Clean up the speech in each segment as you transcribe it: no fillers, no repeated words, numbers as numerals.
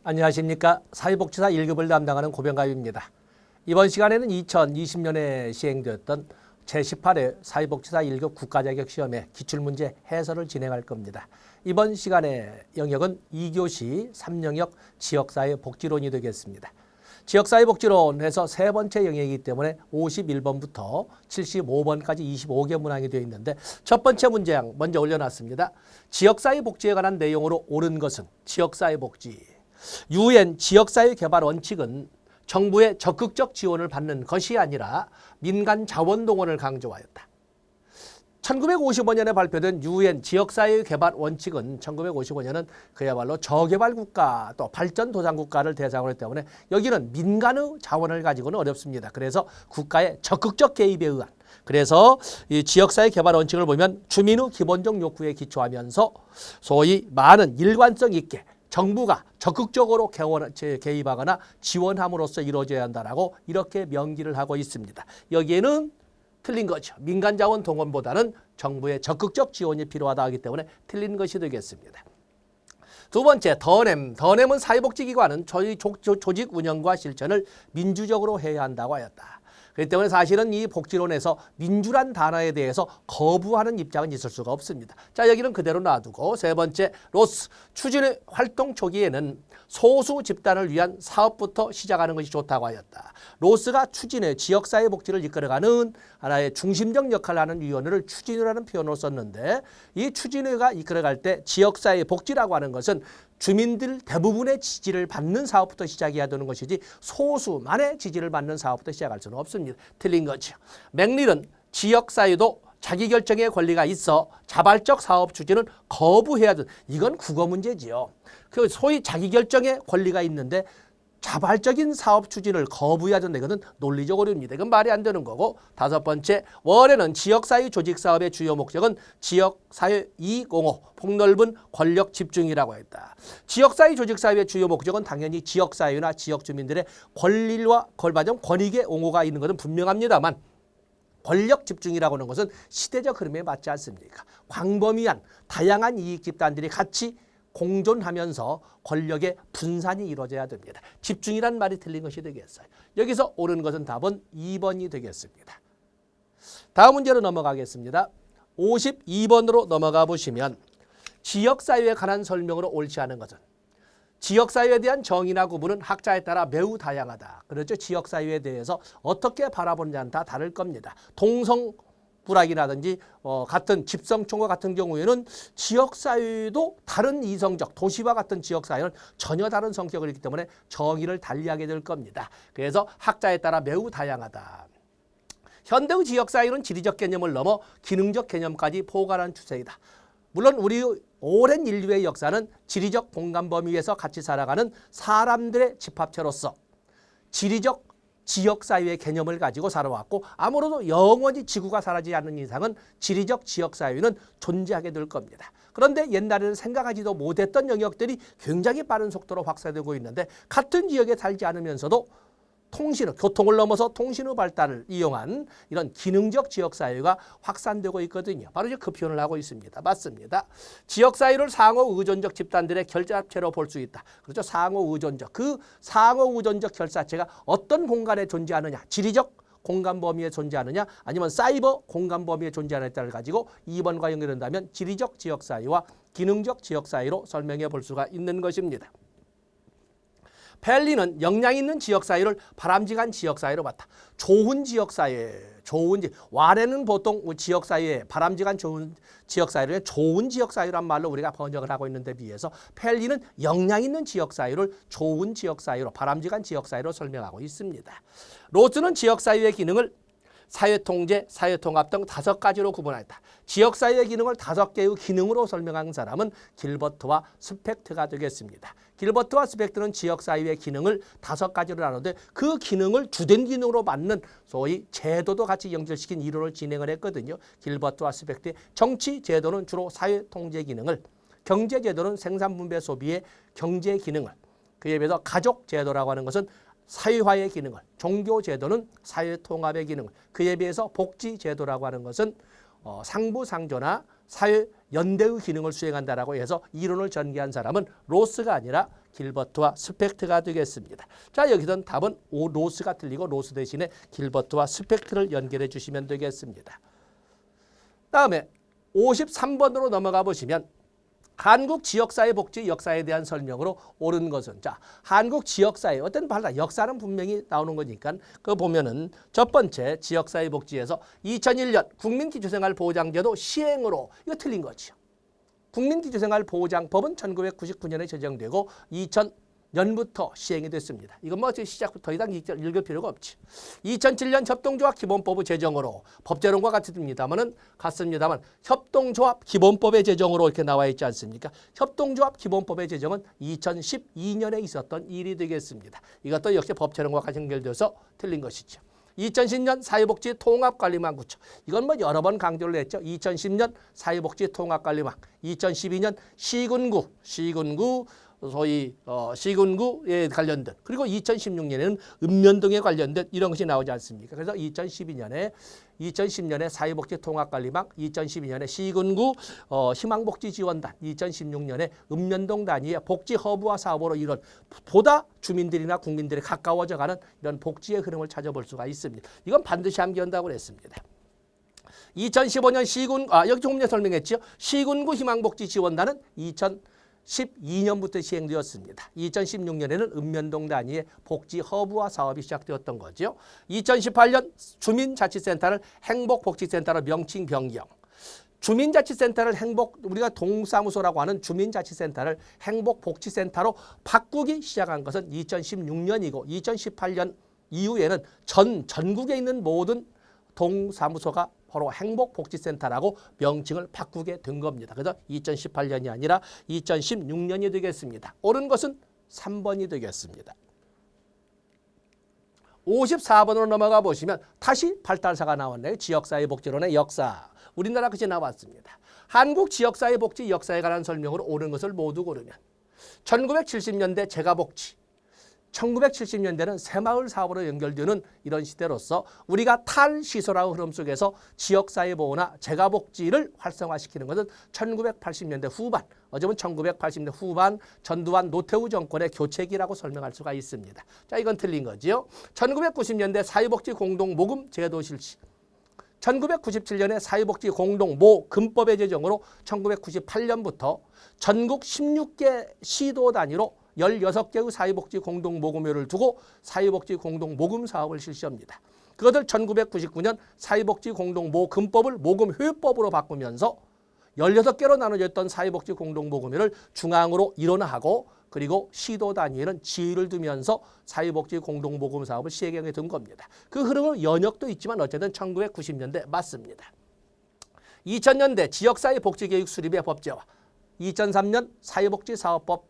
안녕하십니까. 사회복지사 1급을 담당하는 고병갑입니다. 이번 시간에는 2020년에 시행되었던 제18회 사회복지사 1급 국가자격시험의 기출문제 해설을 진행할 겁니다. 이번 시간의 영역은 2교시 3영역 지역사회복지론이 되겠습니다. 지역사회복지론에서 세 번째 영역이기 때문에 51번부터 75번까지 25개 문항이 되어 있는데 첫 번째 문제양 먼저 올려놨습니다. 지역사회복지에 관한 내용으로 옳은 것은 지역사회복지. UN 지역사회개발 원칙은 정부의 적극적 지원을 받는 것이 아니라 민간 자원 동원을 강조하였다. 1955년에 발표된 UN 지역사회개발 원칙은 1955년은 그야말로 저개발 국가 또 발전도상 국가를 대상으로 했기 때문에 여기는 민간의 자원을 가지고는 어렵습니다. 그래서 국가의 적극적 개입에 의한 그래서 이 지역사회개발 원칙을 보면 주민의 기본적 욕구에 기초하면서 소위 많은 일관성 있게 정부가 적극적으로 개입하거나 지원함으로써 이루어져야 한다라고 이렇게 명기를 하고 있습니다. 여기에는 틀린 거죠. 민간 자원 동원보다는 정부의 적극적 지원이 필요하다 하기 때문에 틀린 것이 되겠습니다. 두 번째, 더냄은 사회복지기관은 조직 운영과 실천을 민주적으로 해야 한다고 하였다. 그렇기 때문에 사실은 이 복지론에서 민주란 단어에 대해서 거부하는 입장은 있을 수가 없습니다. 자, 여기는 그대로 놔두고 세 번째, 로스. 추진의 활동 초기에는 소수 집단을 위한 사업부터 시작하는 것이 좋다고 하였다. 로스가 추진의 지역사회복지를 이끌어가는 하나의 중심적 역할을 하는 위원회를 추진회라는 표현을 썼는데 이 추진회가 이끌어갈 때 지역사회복지라고 하는 것은 주민들 대부분의 지지를 받는 사업부터 시작해야 되는 것이지 소수만의 지지를 받는 사업부터 시작할 수는 없습니다. 틀린 거죠. 맥릴은 지역사회도 자기결정의 권리가 있어 자발적 사업 추진은 거부해야 된다. 이건 국어 문제지요. 그 소위 자기결정의 권리가 있는데 자발적인 사업 추진을 거부해야 된다. 이거는 논리적 오류입니다. 이건 말이 안 되는 거고 다섯 번째, 월에는 지역사회 조직사업의 주요 목적은 지역사회 205, 폭넓은 권력 집중이라고 했다. 지역사회 조직사업의 주요 목적은 당연히 지역사회나 지역주민들의 권리와 권익의 옹호가 있는 것은 분명합니다만 권력 집중이라고 하는 것은 시대적 흐름에 맞지 않습니까? 광범위한 다양한 이익 집단들이 같이 공존하면서 권력의 분산이 이루어져야 됩니다. 집중이란 말이 틀린 것이 되겠어요. 여기서 옳은 것은 답은 2번이 되겠습니다. 다음 문제로 넘어가겠습니다. 52번으로 넘어가 보시면 지역사회에 관한 설명으로 옳지 않은 것은 지역사회에 대한 정의나 구분은 학자에 따라 매우 다양하다. 그렇죠. 지역사회에 대해서 어떻게 바라보느냐는 다 다를 겁니다. 동성불락이라든지 같은 집성촌과 같은 경우에는 지역사회도 다른 이성적 도시와 같은 지역사회는 전혀 다른 성격을 있기 때문에 정의를 달리하게 될 겁니다. 그래서 학자에 따라 매우 다양하다. 현대의 지역사회는 지리적 개념을 넘어 기능적 개념까지 포괄한 추세이다. 물론 우리 오랜 인류의 역사는 지리적 공간 범위 위에서 같이 살아가는 사람들의 집합체로서 지리적 지역사회의 개념을 가지고 살아왔고 아무래도 영원히 지구가 사라지지 않는 이상은 지리적 지역사회는 존재하게 될 겁니다. 그런데 옛날에는 생각하지도 못했던 영역들이 굉장히 빠른 속도로 확산되고 있는데 같은 지역에 살지 않으면서도 교통을 넘어서 통신의 발달을 이용한 이런 기능적 지역사회가 확산되고 있거든요. 바로 이제 그 표현을 하고 있습니다. 맞습니다. 지역사회를 상호 의존적 집단들의 결합체로 볼 수 있다. 그렇죠. 상호 의존적. 그 상호 의존적 결사체가 어떤 공간에 존재하느냐. 지리적 공간 범위에 존재하느냐 아니면 사이버 공간 범위에 존재하느냐에 따라 가지고 2번과 연결된다면 지리적 지역사회와 기능적 지역사회로 설명해 볼 수가 있는 것입니다. 펠리는 역량 있는 지역사회를 바람직한 지역사회로 봤다. 좋은 지역사회, 와레는 보통 지역사회에 바람직한 좋은 지역사회를 좋은 지역사회란 말로 우리가 번역을 하고 있는데 비해서 펠리는 역량 있는 지역사회를 좋은 지역사회로 바람직한 지역사회로 설명하고 있습니다. 로스는 지역사회의 기능을 사회통제, 사회통합 등 5가지로 구분하였다. 지역사회의 기능을 5개의 기능으로 설명한 사람은 길버트와 스펙트가 되겠습니다. 길버트와 스펙트는 지역사회의 기능을 5가지로 나누는데 그 기능을 주된 기능으로 맞는 소위 제도도 같이 연결시킨 이론을 진행을 했거든요. 길버트와 스펙트의 정치 제도는 주로 사회통제 기능을, 경제 제도는 생산분배 소비의 경제 기능을, 그에 비해서 가족 제도라고 하는 것은 사회화의 기능을, 종교 제도는 사회통합의 기능을, 그에 비해서 복지 제도라고 하는 것은 상부상조나 사회 연대의 기능을 수행한다라고 해서 이론을 전개한 사람은 로스가 아니라 길버트와 스펙트가 되겠습니다. 자, 여기서는 답은 로스가 틀리고 로스 대신에 길버트와 스펙트를 연결해 주시면 되겠습니다. 다음에 53번으로 넘어가 보시면 한국 지역사회 복지 역사에 대한 설명으로 옳은 것은, 자, 한국 지역사회 어떤 발달 역사는 분명히 나오는 거니까 그거 보면은 첫 번째 지역사회 복지에서 2001년 국민기초생활보장제도 시행으로, 이거 틀린 거죠. 국민기초생활보장법은 1999년에 제정되고 2000년부터 시행이 됐습니다. 이건 뭐 시작부터 더 이상 읽을 필요가 없지. 2007년 협동조합 기본법의 제정으로 법제론과 같습니다만 협동조합 기본법의 제정으로 이렇게 나와 있지 않습니까? 협동조합 기본법의 제정은 2012년에 있었던 일이 되겠습니다. 이것도 역시 법제론과 같이 연결돼서 틀린 것이죠. 2010년 사회복지 통합관리망 구축. 이건 뭐 여러 번 강조를 했죠. 2010년 사회복지 통합관리망, 2012년 시군구 소위 시군구에 관련된, 그리고 2016년에는 읍면동에 관련된 이런 것이 나오지 않습니까? 그래서 2010년에 사회복지 통합관리망, 2012년에 시군구 희망복지지원단, 2016년에 읍면동 단위의 복지 허브화 사업으로 이런 보다 주민들이나 국민들이 가까워져가는 이런 복지의 흐름을 찾아볼 수가 있습니다. 이건 반드시 암기한다고 그랬습니다. 2015년 여기 조금 전에 설명했죠. 시군구 희망복지지원단은 2012년부터 시행되었습니다. 2016년에는 읍면동 단위의 복지 허브화 사업이 시작되었던 거죠. 2018년 주민자치센터를 행복복지센터로 명칭 변경. 주민자치센터를 우리가 동사무소라고 하는 주민자치센터를 행복복지센터로 바꾸기 시작한 것은 2016년이고 2018년 이후에는 전국에 있는 모든 동사무소가 바로 행복복지센터라고 명칭을 바꾸게 된 겁니다. 그래서 2018년이 아니라 2016년이 되겠습니다. 옳은 것은 3번이 되겠습니다. 54번으로 넘어가 보시면 다시 발달사가 나왔네요. 지역사회복지론의 역사. 우리나라 것이 나왔습니다. 한국 지역사회복지 역사에 관한 설명으로 옳은 것을 모두 고르면 1970년대 재가복지, 1970년대는 새마을 사업으로 연결되는 이런 시대로서 우리가 탈시설화 흐름 속에서 지역사회 보호나 재가복지를 활성화시키는 것은 1980년대 후반, 어쩌면 1980년대 후반 전두환 노태우 정권의 교체기라고 설명할 수가 있습니다. 자, 이건 틀린 거지요. 1990년대 사회복지 공동모금 제도 실시, 1997년에 사회복지 공동모금법의 제정으로 1998년부터 전국 16개 시도 단위로 16개의 사회복지 공동모금회를 두고 사회복지 공동모금 사업을 실시합니다. 그것을 1999년 사회복지 공동모금법을 모금회법으로 바꾸면서 16개로 나눠졌던 사회복지 공동모금회를 중앙으로 일원화하고, 그리고 시도 단위에는 지위를 두면서 사회복지 공동모금 사업을 시행하게 된 겁니다. 그 흐름은 연역도 있지만 어쨌든 1990년대 맞습니다. 2000년대 지역사회복지교육 수립의 법제화, 2003년 사회복지사업법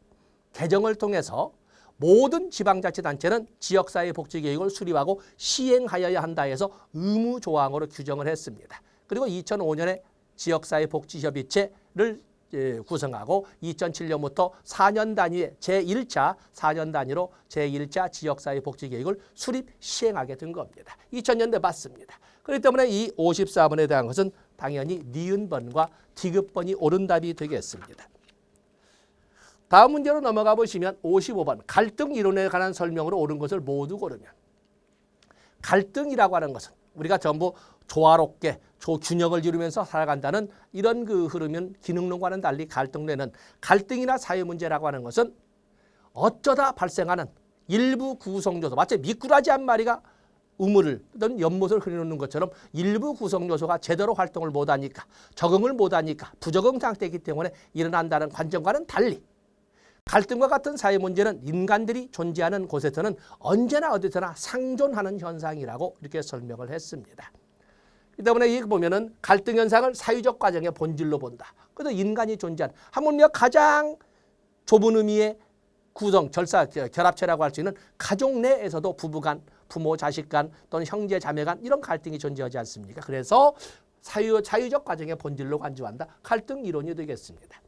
개정을 통해서 모든 지방자치단체는 지역사회복지교육을 수립하고 시행하여야 한다 해서 의무조항으로 규정을 했습니다. 그리고 2005년에 지역사회복지협의체를 구성하고 2007년부터 4년 단위의 제1차 4년 단위로 제1차 지역사회복지교육을 수립 시행하게 된 겁니다. 2000년대 맞습니다. 그렇기 때문에 이 54번에 대한 것은 당연히 니은번과 디귿번이 옳은 답이 되겠습니다. 다음 문제로 넘어가 보시면 55번 갈등 이론에 관한 설명으로 옳은 것을 모두 고르면, 갈등이라고 하는 것은 우리가 전부 조화롭게 균형을 이루면서 살아간다는 이런 그 흐름은 기능론과는 달리 갈등이나 사회 문제라고 하는 것은 어쩌다 발생하는 일부 구성요소, 마치 미꾸라지 한 마리가 우물을 또는 연못을 흐려놓는 것처럼 일부 구성요소가 제대로 활동을 못하니까, 적응을 못하니까 부적응 상태이기 때문에 일어난다는 관점과는 달리 갈등과 같은 사회 문제는 인간들이 존재하는 곳에서는 언제나 어디서나 상존하는 현상이라고 이렇게 설명을 했습니다. 이 때문에 이 보면은 갈등 현상을 사회적 과정의 본질로 본다. 그래서 인간이 존재하는, 하물며 가장 좁은 의미의 구성, 결합체라고 할 수 있는 가족 내에서도 부부간, 부모, 자식 간 또는 형제, 자매 간 이런 갈등이 존재하지 않습니까? 그래서 사회적 과정의 본질로 간주한다. 갈등 이론이 되겠습니다.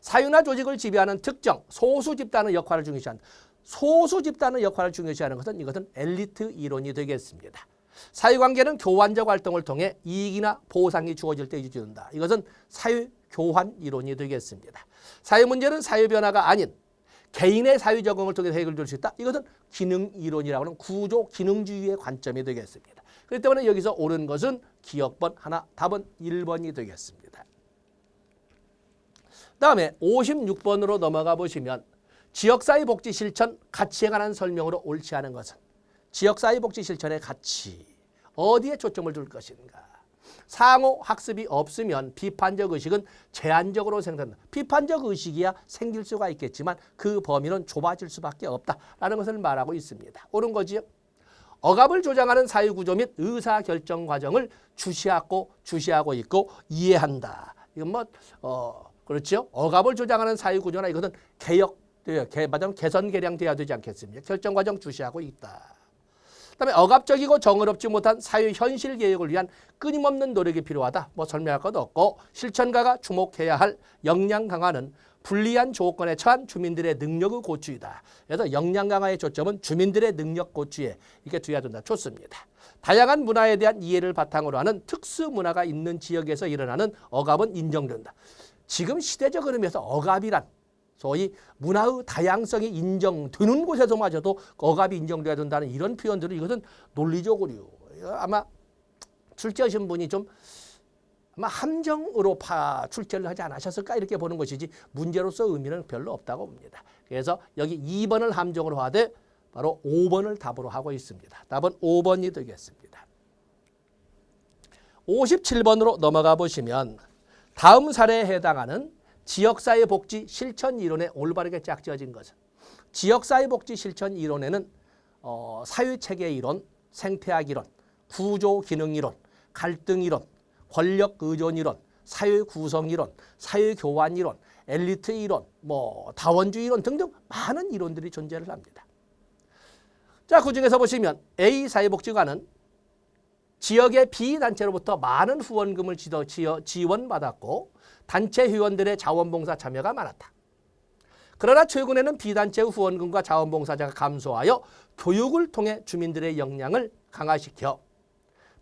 사유나 조직을 지배하는 특정 소수 집단의 역할을 중요시한다. 소수 집단의 역할을 중요시하는 것은 이것은 엘리트 이론이 되겠습니다. 사회관계는 교환적 활동을 통해 이익이나 보상이 주어질 때 유지된다. 이것은 사회교환 이론이 되겠습니다. 사회문제는 사회변화가 아닌 개인의 사회 적응을 통해 해결될 수 있다. 이것은 기능 이론이라고 하는 구조 기능주의의 관점이 되겠습니다. 그렇기 때문에 여기서 옳은 것은 기억번 하나, 답은 1번이 되겠습니다. 다음에 56번으로 넘어가 보시면 지역사회 복지 실천 가치에 관한 설명으로 옳지 않은 것은 지역사회 복지 실천의 가치 어디에 초점을 둘 것인가. 상호 학습이 없으면 비판적 의식은 제한적으로 생산된다. 비판적 의식이야 생길 수가 있겠지만 그 범위는 좁아질 수밖에 없다라는 것을 말하고 있습니다. 옳은 거지요. 억압을 조장하는 사회구조 및 의사결정 과정을 주시하고 있고 이해한다. 이건 그렇죠. 억압을 조장하는 사회구조나 이것은 말하자면 개선 개량돼야 되지 않겠습니까? 결정 과정 주시하고 있다. 그다음에 억압적이고 정의롭지 못한 사회 현실 개혁을 위한 끊임없는 노력이 필요하다. 설명할 것도 없고 실천가가 주목해야 할 역량 강화는 불리한 조건에 처한 주민들의 능력의 고취이다. 그래서 역량 강화의 초점은 주민들의 능력 고취에 이렇게 두어야 된다. 좋습니다. 다양한 문화에 대한 이해를 바탕으로 하는 특수 문화가 있는 지역에서 일어나는 억압은 인정된다. 지금 시대적 흐름에서 억압이란 소위 문화의 다양성이 인정되는 곳에서마저도 억압이 인정돼야 된다는 이런 표현들은 이것은 논리적으로 아마 출제하신 분이 좀 아마 함정으로 출제를 하지 않으셨을까 이렇게 보는 것이지 문제로서 의미는 별로 없다고 봅니다. 그래서 여기 2번을 함정으로 하되 바로 5번을 답으로 하고 있습니다. 답은 5번이 되겠습니다. 57번으로 넘어가 보시면 다음 사례에 해당하는 지역사회복지 실천 이론에 올바르게 짝지어진 것은 지역사회복지 실천 이론에는 사회체계 이론, 생태학 이론, 구조기능 이론, 갈등 이론, 권력의존 이론, 사회구성 이론, 사회교환 이론, 엘리트 이론, 다원주의 이론 등등 많은 이론들이 존재를 합니다. 자, 그중에서 보시면 A 사회복지관은 지역의 비단체로부터 많은 후원금을 지원받았고 단체 회원들의 자원봉사 참여가 많았다. 그러나 최근에는 비단체의 후원금과 자원봉사자가 감소하여 교육을 통해 주민들의 역량을 강화시켜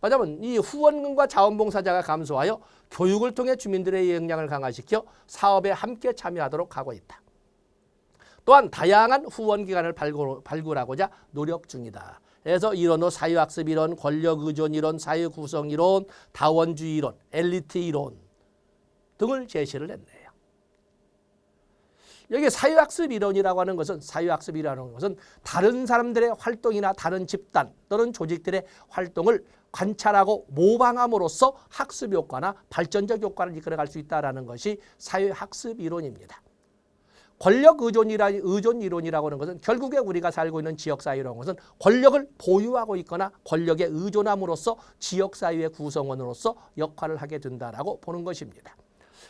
말하자면 이 후원금과 자원봉사자가 감소하여 교육을 통해 주민들의 역량을 강화시켜 사업에 함께 참여하도록 하고 있다. 또한 다양한 후원기관을 발굴하고자 노력 중이다. 그래서 이론으로 사회학습 이론, 권력의존 이론, 사회구성 이론, 다원주의 이론, 엘리트 이론 등을 제시를 했네요. 여기 사회학습 이론이라고 하는 것은 다른 사람들의 활동이나 다른 집단 또는 조직들의 활동을 관찰하고 모방함으로써 학습 효과나 발전적 효과를 이끌어갈 수 있다는 것이 사회학습 이론입니다. 권력 의존 이론이라고 하는 것은 결국에 우리가 살고 있는 지역사회라는 것은 권력을 보유하고 있거나 권력에 의존함으로써 지역사회의 구성원으로서 역할을 하게 된다라고 보는 것입니다.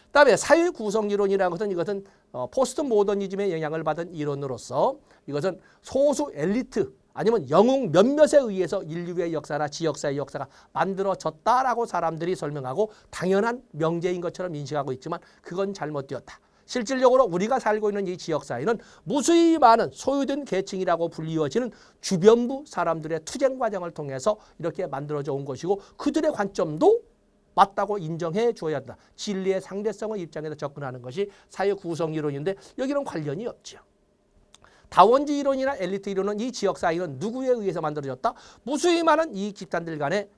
그다음에 사회구성 이론이라는 것은 이것은 포스트 모더니즘의 영향을 받은 이론으로서 이것은 소수 엘리트 아니면 영웅 몇몇에 의해서 인류의 역사나 지역사의 역사가 만들어졌다라고 사람들이 설명하고 당연한 명제인 것처럼 인식하고 있지만 그건 잘못되었다. 실질적으로 우리가 살고 있는 이 지역사회는 무수히 많은 소유된 계층이라고 불리워지는 주변부 사람들의 투쟁 과정을 통해서 이렇게 만들어져 온 것이고 그들의 관점도 맞다고 인정해 주어야 한다. 진리의 상대성의 입장에서 접근하는 것이 사회 구성 이론인데 여기는 관련이 없죠. 다원주의 이론이나 엘리트 이론은 이 지역사회는 누구에 의해서 만들어졌다? 무수히 많은 이 집단들 간의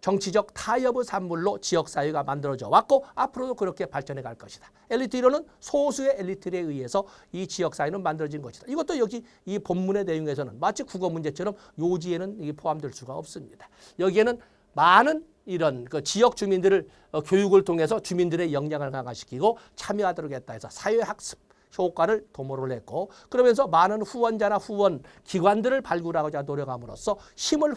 정치적 타협의 산물로 지역사회가 만들어져 왔고 앞으로도 그렇게 발전해 갈 것이다. 엘리트 이론은 소수의 엘리트에 의해서 이 지역사회는 만들어진 것이다. 이것도 여기 이 본문의 내용에서는 마치 국어 문제처럼 요지에는 이게 포함될 수가 없습니다. 여기에는 많은 이런 지역 주민들을 교육을 통해서 주민들의 역량을 강화시키고 참여하도록 했다 해서 사회학습 효과를 도모를 했고 그러면서 많은 후원자나 후원 기관들을 발굴하고자 노력함으로써 힘을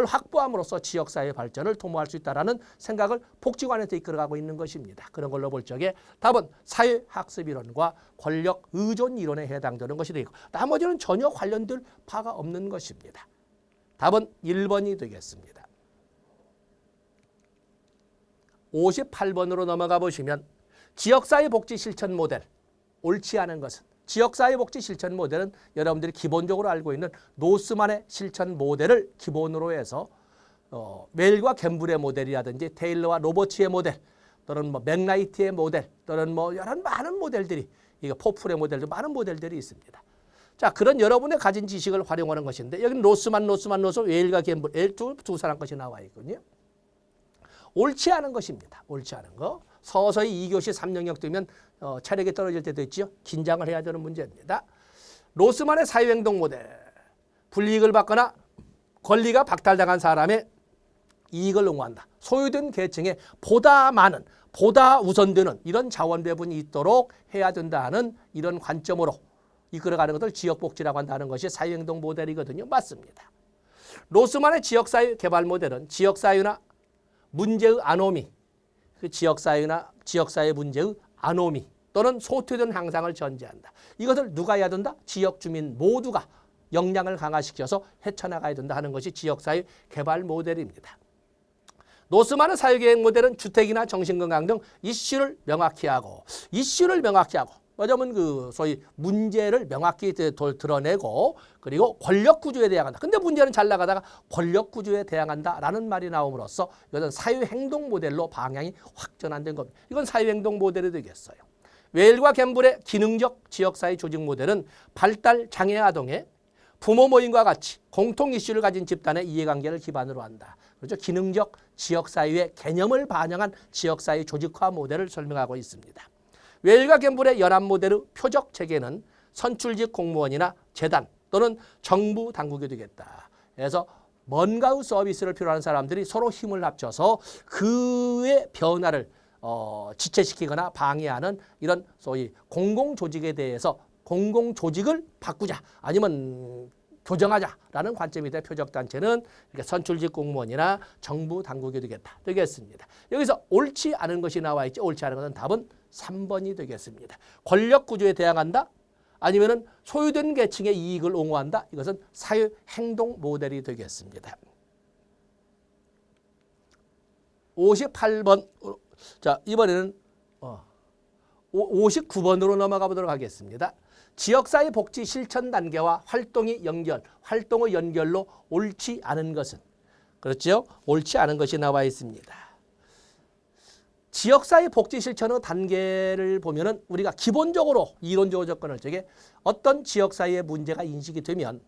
확보함으로써 지역사회 발전을 도모할 수 있다는 생각을 복지관에서 이끌어가고 있는 것입니다. 그런 걸로 볼 적에 답은 사회학습 이론과 권력 의존 이론에 해당되는 것이 되고 나머지는 전혀 관련될 바가 없는 것입니다. 답은 1번이 되겠습니다. 58번으로 넘어가 보시면 지역사회 복지 실천 모델 옳지 않은 것은 지역사회복지 실천 모델은 여러분들이 기본적으로 알고 있는 노스만의 실천 모델을 기본으로 해서 웰과 갬블의 모델이라든지 테일러와 로버츠의 모델 또는 뭐 맥라이트의 모델 또는 뭐 여러 많은 모델들이 이거 포풀의 모델도 많은 모델들이 있습니다. 자, 그런 여러분의 가진 지식을 활용하는 것인데 여기는 노스만, 웰과 갬블 두 사람 것이 나와 있거든요. 옳지 않은 것입니다. 옳지 않은 거. 서서히 2교시 3영역 되면 체력이 떨어질 때도 있죠. 긴장을 해야 되는 문제입니다. 로스만의 사회행동 모델. 불이익을 받거나 권리가 박탈당한 사람의 이익을 옹호한다. 소유된 계층에 보다 많은, 보다 우선되는 이런 자원 배분이 있도록 해야 된다는 이런 관점으로 이끌어가는 것을 지역복지라고 한다는 것이 사회행동 모델이거든요. 맞습니다. 로스만의 지역사회 개발 모델은 지역사회나 문제의 아노미, 그 지역사회나 지역사회 문제의 아노미 또는 소외된 향상을 전제한다. 이것을 누가 해야 된다? 지역 주민 모두가 역량을 강화시켜서 헤쳐나가야 된다 하는 것이 지역사회 개발 모델입니다. 노스만의 사회계획 모델은 주택이나 정신건강 등 이슈를 명확히 하고 뭐냐면 그 소위 문제를 명확히 드러내고 그리고 권력 구조에 대항한다. 근데 문제는 잘 나가다가 권력 구조에 대항한다라는 말이 나옴으로써 이것은 사회행동 모델로 방향이 확전된 겁니다. 이건 사회행동 모델이 되겠어요. 웰과 갬블의 기능적 지역사회 조직 모델은 발달 장애 아동의 부모 모임과 같이 공통 이슈를 가진 집단의 이해관계를 기반으로 한다. 그렇죠? 기능적 지역사회의 개념을 반영한 지역사회 조직화 모델을 설명하고 있습니다. 웰과 갬블의 연합 모델의 표적 체계는 선출직 공무원이나 재단 또는 정부 당국이 되겠다. 그래서 뭔가의 서비스를 필요한 사람들이 서로 힘을 합쳐서 그의 변화를 지체시키거나 방해하는 이런 소위 공공조직에 대해서 공공조직을 바꾸자 아니면 교정하자라는 관점이 돼 표적단체는 선출직 공무원이나 정부 당국이 되겠습니다. 여기서 옳지 않은 것이 나와 있죠. 옳지 않은 것은 답은 3번이 되겠습니다. 권력 구조에 대항한다? 아니면은 소유된 계층의 이익을 옹호한다? 이것은 사회 행동 모델이 되겠습니다. 58번. 자, 이번에는 59번으로 넘어가 보도록 하겠습니다. 지역사회 복지 실천 단계와 활동의 연결로 옳지 않은 것은 그렇죠? 옳지 않은 것이 나와 있습니다. 지역사회 복지 실천의 단계를 보면은 우리가 기본적으로 이론적으로 접근할 적에 어떤 지역사회의 문제가 인식이 되면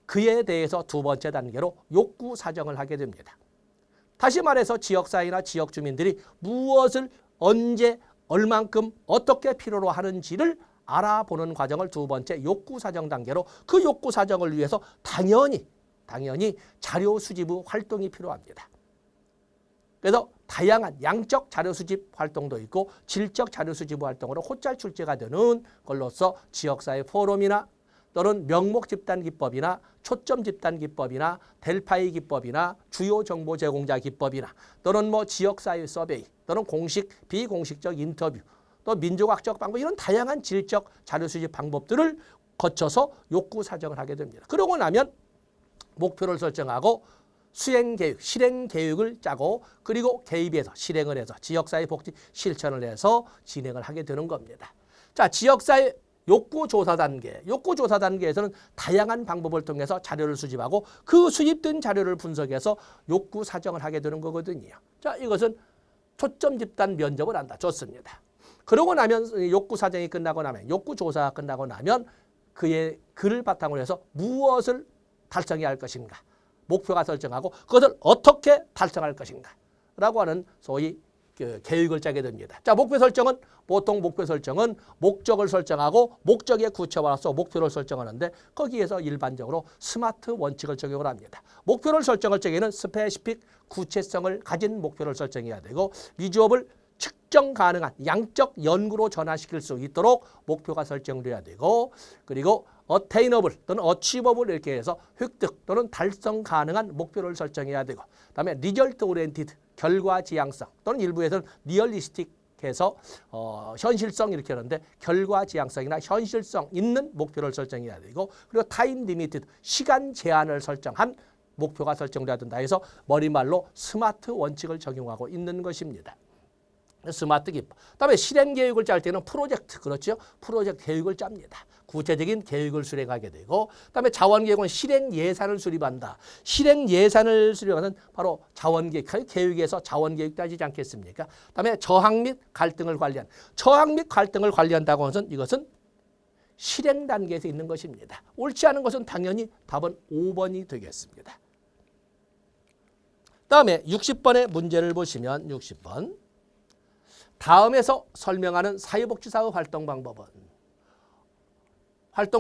그에 대해서 두 번째 단계로 욕구 사정을 하게 됩니다. 다시 말해서 지역사회나 지역 주민들이 무엇을 언제 얼만큼 어떻게 필요로 하는지를 알아보는 과정을 두 번째 욕구 사정 단계로 그 욕구 사정을 위해서 당연히 자료 수집의 활동이 필요합니다. 그래서 다양한 양적 자료 수집 활동도 있고 질적 자료 수집 활동으로 호짤 출제가 되는 걸로서 지역사회 포럼이나 또는 명목 집단 기법이나 초점 집단 기법이나 델파이 기법이나 주요 정보 제공자 기법이나 또는 뭐 지역사회 서베이 또는 공식 비공식적 인터뷰 또 민족학적 방법 이런 다양한 질적 자료 수집 방법들을 거쳐서 욕구 사정을 하게 됩니다. 그러고 나면 목표를 설정하고 수행 계획, 실행 계획을 짜고 그리고 개입해서 실행을 해서 지역사회 복지 실천을 해서 진행을 하게 되는 겁니다. 자, 지역사회 욕구 조사 단계에서는 다양한 방법을 통해서 자료를 수집하고 그 수집된 자료를 분석해서 욕구 사정을 하게 되는 거거든요. 자, 이것은 초점 집단 면접을 한다. 좋습니다. 그러고 나면 욕구 사정이 끝나고 나면 욕구 조사가 끝나고 나면 그를 바탕으로 해서 무엇을 달성해야 할 것인가 목표가 설정하고 그것을 어떻게 달성할 것인가 라고 하는 소위 계획을 짜게 됩니다. 자, 보통 목표 설정은 목적을 설정하고 목적에 구체화해서 목표를 설정하는데 거기에서 일반적으로 스마트 원칙을 적용을 합니다. 목표를 설정할 적에는 스페시픽 구체성을 가진 목표를 설정해야 되고 미주업을 측정 가능한 양적 연구로 전환시킬 수 있도록 목표가 설정돼야 되고 그리고 attainable 또는 achievable 이렇게 해서 획득 또는 달성 가능한 목표를 설정해야 되고 그다음에 result oriented 결과 지향성 또는 일부에서는 realistic 해서 현실성 이렇게 하는데 결과 지향성이나 현실성 있는 목표를 설정해야 되고 그리고 time limited 시간 제한을 설정한 목표가 설정돼야 된다 해서 머리말로 스마트 원칙을 적용하고 있는 것입니다. 스마트 기법. 그다음에 실행 계획을 짤 때는 프로젝트, 그렇죠? 프로젝트 계획을 짭니다. 구체적인 계획을 수행하게 되고, 그다음에 자원 계획은 실행 예산을 수립한다. 실행 예산을 수립하는 바로 자원 계획, 계획에서 자원 계획 따지지 않겠습니까? 그다음에 저항 및 갈등을 관리한. 저항 및 갈등을 관리한다고 하는 것은 이것은 실행 단계에서 있는 것입니다. 옳지 않은 것은 당연히 답은 5번이 되겠습니다. 그다음에 60번의 문제를 보시면 60번. 다음에서 설명하는 사회복지사의 활동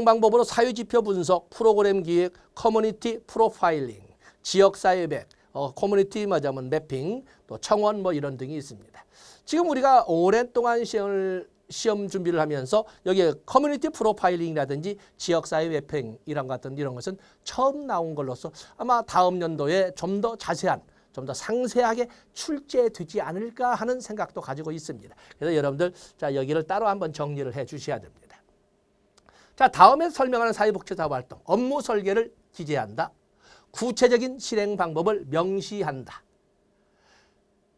방법으로 사회지표 분석, 프로그램 기획, 커뮤니티 프로파일링, 지역사회 맵, 커뮤니티 매핑, 또 청원 이런 등이 있습니다. 지금 우리가 오랫동안 시험 준비를 하면서 여기에 커뮤니티 프로파일링이라든지 지역사회 매핑 이런 것은 처음 나온 걸로서 아마 다음 연도에 좀 더 자세한, 좀 더 상세하게 출제되지 않을까 하는 생각도 가지고 있습니다. 그래서 여러분들 자 여기를 따로 한번 정리를 해 주셔야 됩니다. 자, 다음에 설명하는 사회복지사 활동, 업무 설계를 기재한다. 구체적인 실행 방법을 명시한다.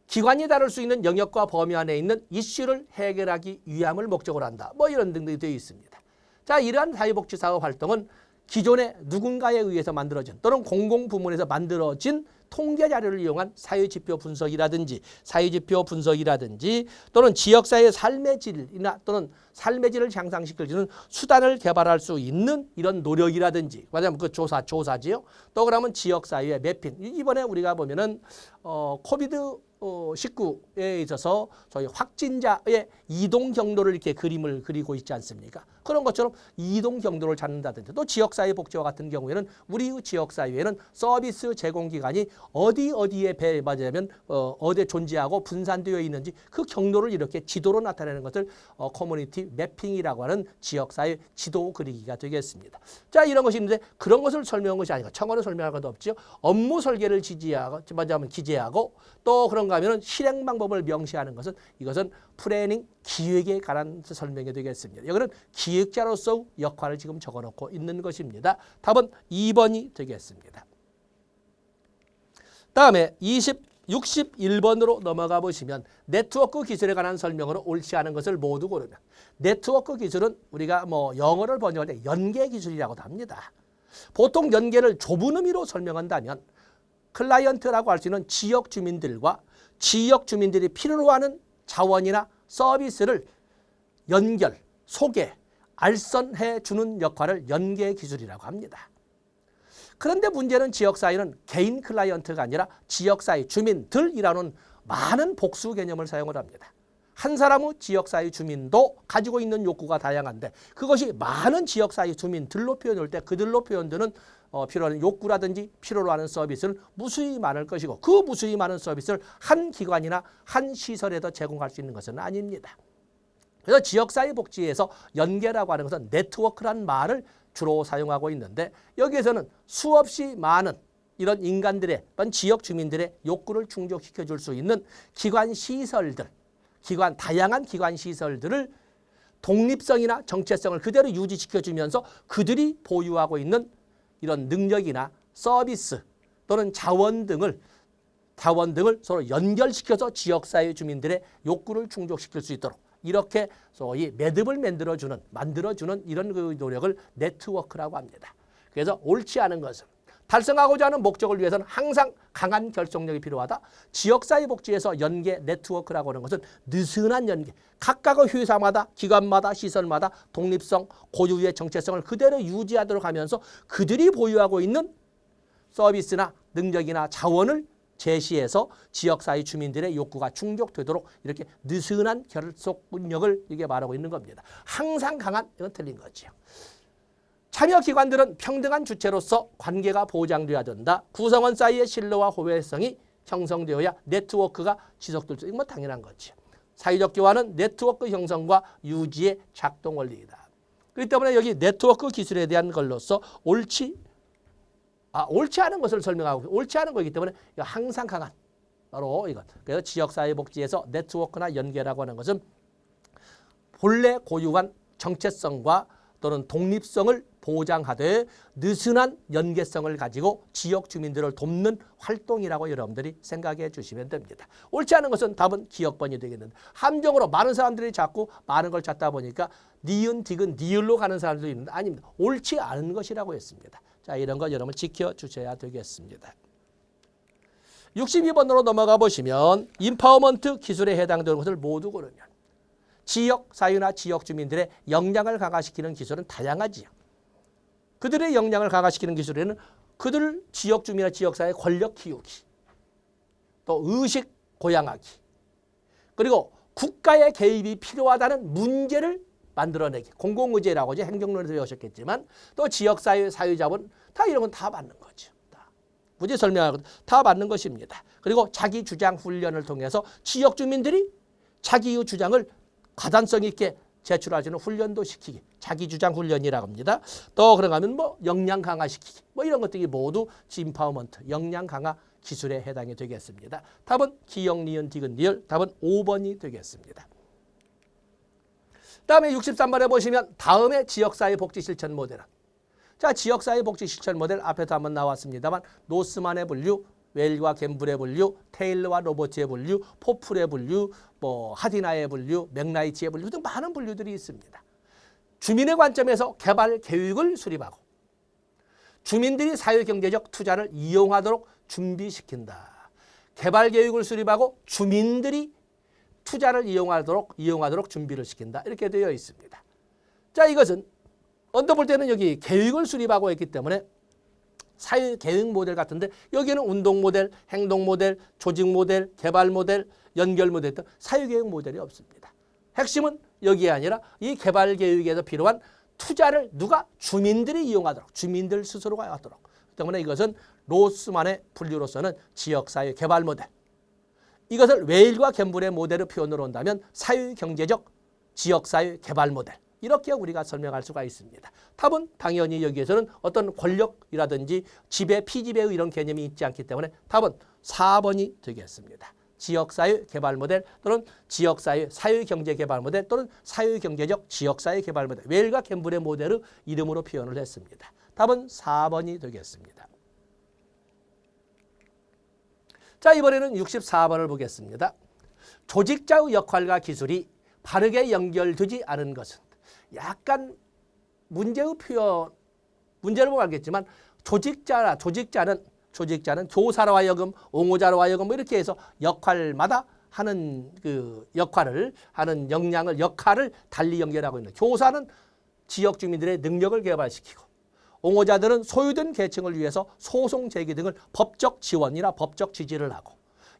기관이 다룰 수 있는 영역과 범위 안에 있는 이슈를 해결하기 위함을 목적으로 한다. 이런 등등이 되어 있습니다. 자, 이러한 사회복지사 활동은 기존에 누군가에 의해서 만들어진 또는 공공부문에서 만들어진 통계 자료를 이용한 사회지표 분석이라든지 또는 지역사회의 삶의 질이나 또는 삶의 질을 향상시킬 수 있는 수단을 개발할 수 있는 이런 노력이라든지, 맞아요, 그 조사지요. 또 그러면 지역사회의 매핑. 이번에 우리가 보면은 코비드 19에 있어서 저희 확진자의 이동 경로를 이렇게 그림을 그리고 있지 않습니까? 그런 것처럼 이동 경로를 찾는다든지, 또 지역사회 복지와 같은 경우에는 우리 지역사회에는 서비스 제공기관이 어디에 맞으면 어디에 존재하고 분산되어 있는지 그 경로를 이렇게 지도로 나타내는 것을 커뮤니티 매핑이라고 하는 지역사회 지도 그리기가 되겠습니다. 자, 이런 것이 있는데 그런 것을 설명한 것이 아니고 청원을 설명할 것도 없죠. 업무 설계를 기재하고 또 그런가 하면은 실행 방법을 명시하는 것은 이것은 플래닝 기획에 관한 설명이 되겠습니다. 여기는 기획자로서 역할을 지금 적어놓고 있는 것입니다. 답은 2번이 되겠습니다. 다음에 61번으로 넘어가 보시면 네트워크 기술에 관한 설명으로 옳지 않은 것을 모두 고르면, 네트워크 기술은 우리가 영어를 번역할 때 연계 기술이라고도 합니다. 보통 연계를 좁은 의미로 설명한다면 클라이언트라고 할 수 있는 지역 주민들과 지역 주민들이 필요로 하는 자원이나 서비스를 연결, 소개, 알선해 주는 역할을 연계 기술이라고 합니다. 그런데 문제는 지역사회는 개인 클라이언트가 아니라 지역사회 주민들이라는 많은 복수 개념을 사용을 합니다. 한 사람의 지역사회 주민도 가지고 있는 욕구가 다양한데 그것이 많은 지역사회 주민들로 표현할 때 그들로 표현되는 필요한 욕구라든지 필요로 하는 서비스는 무수히 많을 것이고, 그 무수히 많은 서비스를 한 기관이나 한 시설에도 제공할 수 있는 것은 아닙니다. 그래서 지역사회 복지에서 연계라고 하는 것은 네트워크란 말을 주로 사용하고 있는데, 여기에서는 수없이 많은 이런 인간들의 또는 지역 주민들의 욕구를 충족시켜 줄 수 있는 기관 시설들, 다양한 기관 시설들을 독립성이나 정체성을 그대로 유지시켜 주면서 그들이 보유하고 있는 이런 능력이나 서비스 또는 자원 등을 서로 연결시켜서 지역사회 주민들의 욕구를 충족시킬 수 있도록 이렇게 소위 매듭을 만들어주는 이런 그 노력을 네트워크라고 합니다. 그래서 옳지 않은 것은 달성하고자 하는 목적을 위해서는 항상 강한 결속력이 필요하다. 지역사회 복지에서 연계 네트워크라고 하는 것은 느슨한 연계, 각각의 회사마다 기관마다 시설마다 독립성, 고유의 정체성을 그대로 유지하도록 하면서 그들이 보유하고 있는 서비스나 능력이나 자원을 제시해서 지역사회 주민들의 욕구가 충족되도록 이렇게 느슨한 결속력을 이게 말하고 있는 겁니다. 항상 강한, 이건 틀린 거죠. 참여기관들은 평등한 주체로서 관계가 보장되어야 된다. 구성원 사이의 신뢰와 호혜성이 형성되어야 네트워크가 지속될 수 있는 건 당연한 거죠. 사회적 교환은 네트워크 형성과 유지의 작동 원리이다. 그렇기 때문에 여기 네트워크 기술에 대한 걸로서 옳지 않은 것을 설명하고, 옳지 않은 거기 때문에 항상 강한 바로 이것. 그래서 지역사회복지에서 네트워크나 연계라고 하는 것은 본래 고유한 정체성과 또는 독립성을 보장하되 느슨한 연계성을 가지고 지역 주민들을 돕는 활동이라고 여러분들이 생각해 주시면 됩니다. 옳지 않은 것은 답은 기역번이 되겠는데 함정으로 많은 사람들이 자꾸 많은 걸 찾다 보니까 니은, 디귿, 니을로 가는 사람들도 있는데 아닙니다. 옳지 않은 것이라고 했습니다. 자, 이런 거 여러분 지켜주셔야 되겠습니다. 62번으로 넘어가 보시면 인파워먼트 기술에 해당되는 것을 모두 고르면 지역 사회나 지역 주민들의 역량을 강화시키는 기술은 다양하지요. 그들의 역량을 강화시키는 기술에는 그들 지역 주민이나 지역 사회의 권력 키우기, 또 의식 고양하기, 그리고 국가의 개입이 필요하다는 문제를 만들어내기, 공공의제라고 하죠. 행정론에서 배우셨겠지만 또 지역사회, 사회자본 다 이런 건 다 맞는 거죠. 굳이 설명하고 다 맞는 것입니다. 그리고 자기 주장 훈련을 통해서 지역 주민들이 자기의 주장을 가단성 있게 제출하시는 훈련도 시키기, 자기 주장 훈련이라고 합니다. 또 그런가 하면 뭐 역량 강화시키기, 뭐 이런 것들이 모두 인파워먼트, 역량 강화 기술에 해당이 되겠습니다. 답은 기역, 니은, 디귿, 니을, 답은 5번이 되겠습니다. 다음에 63번에 보시면 다음의 지역사회 복지 실천 모델은, 자, 지역사회 복지 실천 모델 앞에도 한번 나왔습니다만 노스만의 분류, 웰과 갬블의 분류, 테일러와 로버트의 분류, 포플의 분류, 뭐 하디나의 분류, 맥라이치의 분류 등 많은 분류들이 있습니다. 주민의 관점에서 개발 계획을 수립하고 주민들이 사회경제적 투자를 이용하도록 준비시킨다. 개발 계획을 수립하고 주민들이 투자를 이용하도록 준비를 시킨다. 이렇게 되어 있습니다. 자, 이것은 언더볼 때는 여기 계획을 수립하고 있기 때문에 사회 계획 모델 같은데 여기는 운동 모델, 행동 모델, 조직 모델, 개발 모델, 연결 모델 등 사회 계획 모델이 없습니다. 핵심은 여기에 아니라 이 개발 계획에서 필요한 투자를 누가 주민들이 이용하도록, 주민들 스스로가 하도록. 때문에 이것은 로스만의 분류로서는 지역사회 개발 모델. 이것을 웨일과 갬블의 모델을 표현으로 한다면 사회경제적 지역사회 개발 모델. 이렇게 우리가 설명할 수가 있습니다. 답은 당연히 여기에서는 어떤 권력이라든지 지배, 피지배의 이런 개념이 있지 않기 때문에 답은 4번이 되겠습니다. 지역사회 개발 모델 또는 지역사회 사회경제 개발 모델 또는 사회경제적 지역사회 개발 모델. 웰과 갬블의 모델을 이름으로 표현을 했습니다. 답은 4번이 되겠습니다. 자, 이번에는 64번을 보겠습니다. 조직자의 역할과 기술이 바르게 연결되지 않은 것은, 약간 문제의 표현, 문제를 보면 알겠지만 조직자는 조사로 하여금, 옹호자로 하여금 뭐 이렇게 해서 역할마다 하는 그 역할을 하는 역할을 달리 연결하고 있는, 교사는 지역 주민들의 능력을 개발시키고 옹호자들은 소외된 계층을 위해서 소송 제기 등을 법적 지원이나 법적 지지를 하고,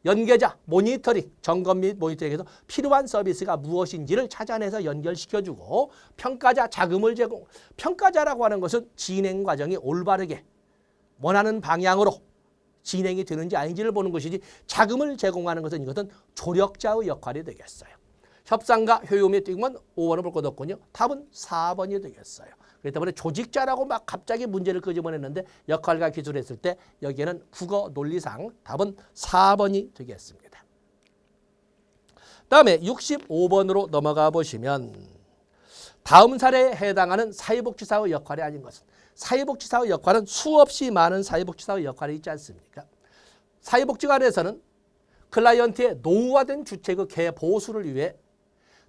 연계자, 모니터링, 점검 및 모니터링에서 필요한 서비스가 무엇인지를 찾아내서 연결시켜주고, 평가자, 자금을 제공. 평가자라고 하는 것은 진행 과정이 올바르게 원하는 방향으로 진행이 되는지 아닌지를 보는 것이지, 자금을 제공하는 것은 이것은 조력자의 역할이 되겠어요. 협상과 효용 및 뛰면 5번을 볼 것 없군요. 답은 4번이 되겠어요. 그렇기 때문에 조직자라고 막 갑자기 문제를 끄집어냈는데 역할과 기술을 했을 때 여기에는 국어 논리상 답은 4번이 되겠습니다. 다음에 65번으로 넘어가 보시면 다음 사례에 해당하는 사회복지사의 역할이 아닌 것은, 사회복지사의 역할은 수없이 많은 사회복지사의 역할이 있지 않습니까? 사회복지관에서는 클라이언트의 노후화된 주택의 개보수를 위해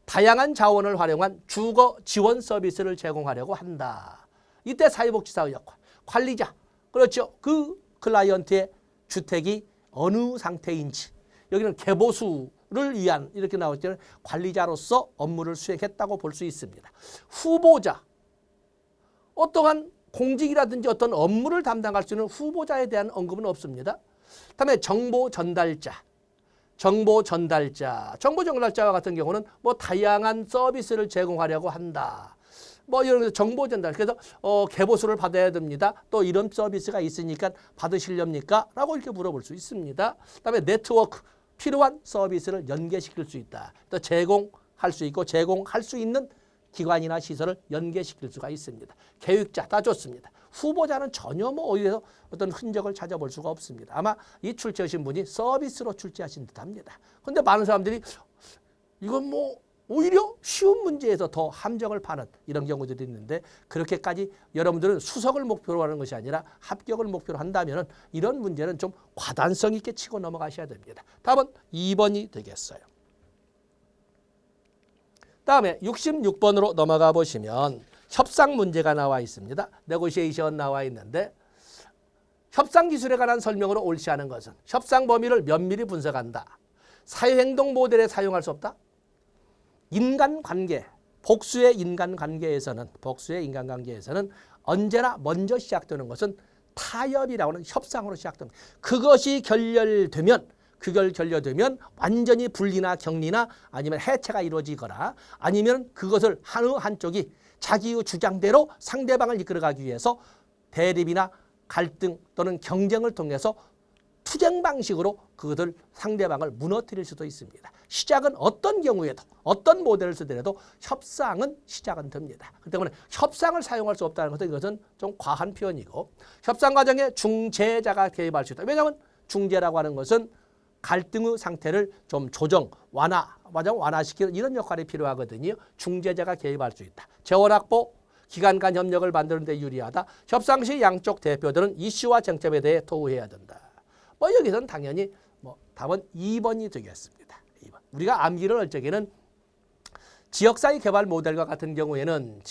다양한 자원을 활용한 주거 지원 서비스를 제공하려고 한다. 이때 사회복지사의 역할, 관리자, 그렇죠. 그 클라이언트의 주택이 어느 상태인지, 여기는 개보수를 위한 이렇게 나올 때는 관리자로서 업무를 수행했다고 볼 수 있습니다. 후보자, 어떠한 공직이라든지 어떤 업무를 담당할 수 있는 후보자에 대한 언급은 없습니다. 다음에 정보 전달자와 같은 경우는 뭐 다양한 서비스를 제공하려고 한다. 뭐 이런 정보 전달. 그래서 개보수를 받아야 됩니다. 또 이런 서비스가 있으니까 받으시렵니까? 라고 이렇게 물어볼 수 있습니다. 그다음에 네트워크, 필요한 서비스를 연계시킬 수 있다. 또 제공할 수 있고 제공할 수 있는 기관이나 시설을 연계시킬 수가 있습니다. 계획자 다 좋습니다. 후보자는 전혀 뭐 어디에서 어떤 흔적을 찾아볼 수가 없습니다. 아마 이 출제하신 분이 서비스로 출제하신 듯합니다. 그런데 많은 사람들이 이건 뭐 오히려 쉬운 문제에서 더 함정을 파는 이런 경우들이 있는데 그렇게까지 여러분들은 수석을 목표로 하는 것이 아니라 합격을 목표로 한다면 이런 문제는 좀 과단성 있게 치고 넘어가셔야 됩니다. 답은 2번이 되겠어요. 다음에 66번으로 넘어가 보시면 협상 문제가 나와 있습니다. 네고시에이션 나와 있는데 협상 기술에 관한 설명으로 옳지 않은 것은 협상 범위를 면밀히 분석한다. 사회행동 모델에 사용할 수 없다. 인간관계, 복수의 인간관계에서는 언제나 먼저 시작되는 것은 타협이라고 하는 협상으로 시작됩니다. 그것이 결렬되면 완전히 분리나 격리나 아니면 해체가 이루어지거나 아니면 그것을 한쪽이 자기의 주장대로 상대방을 이끌어가기 위해서 대립이나 갈등 또는 경쟁을 통해서 투쟁 방식으로 그것을 상대방을 무너뜨릴 수도 있습니다. 시작은 어떤 경우에도 어떤 모델을 쓰더라도 협상은 시작은 됩니다. 그렇기 때문에 협상을 사용할 수 없다는 것은 이것은 좀 과한 표현이고 협상 과정에 중재자가 개입할 수 있다. 왜냐하면 중재라고 하는 것은 갈등의 상태를 좀 조정, 완화시키는 이런 역할이 필요하거든요. 중재자가 개입할 수 있다. 재원 확보, 기관 간 협력을 만드는 데 유리하다. 협상 시 양쪽 대표들은 이슈와 쟁점에 대해 토의해야 된다. 여기서는 당연히 답은 2번이 되겠습니다. 2번. 우리가 암기를 할 적에는 지역사회 개발 모델과 같은 경우에는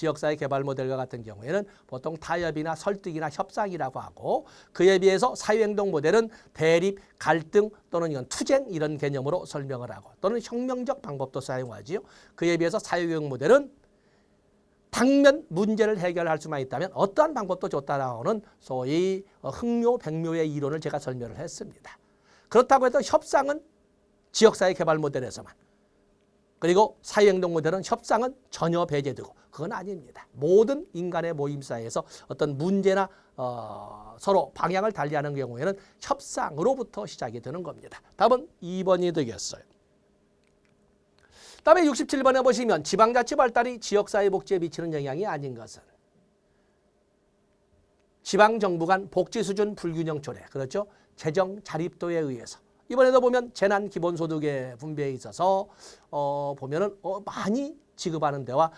보통 타협이나 설득이나 협상이라고 하고 그에 비해서 사회행동 모델은 대립, 갈등 또는 이건 투쟁 이런 개념으로 설명을 하고 또는 혁명적 방법도 사용하지요. 그에 비해서 사회교육 모델은 당면 문제를 해결할 수만 있다면 어떠한 방법도 좋다라고는 소위 흥묘, 백묘의 이론을 제가 설명을 했습니다. 그렇다고 해도 협상은 지역사회 개발 모델에서만 그리고 사회행동 모델은 협상은 전혀 배제되고 그건 아닙니다. 모든 인간의 모임사회에서 어떤 문제나 서로 방향을 달리하는 경우에는 협상으로부터 시작이 되는 겁니다. 답은 2번이 되겠어요. 다음에 67번에 보시면 지방자치 발달이 지역사회 복지에 미치는 영향이 아닌 것은 지방정부 간 복지 수준 불균형 초래, 그렇죠? 재정 자립도에 의해서 이번에도 보면 재난기본소득의 분배에 있어서 보면은 많이 지급하는 데와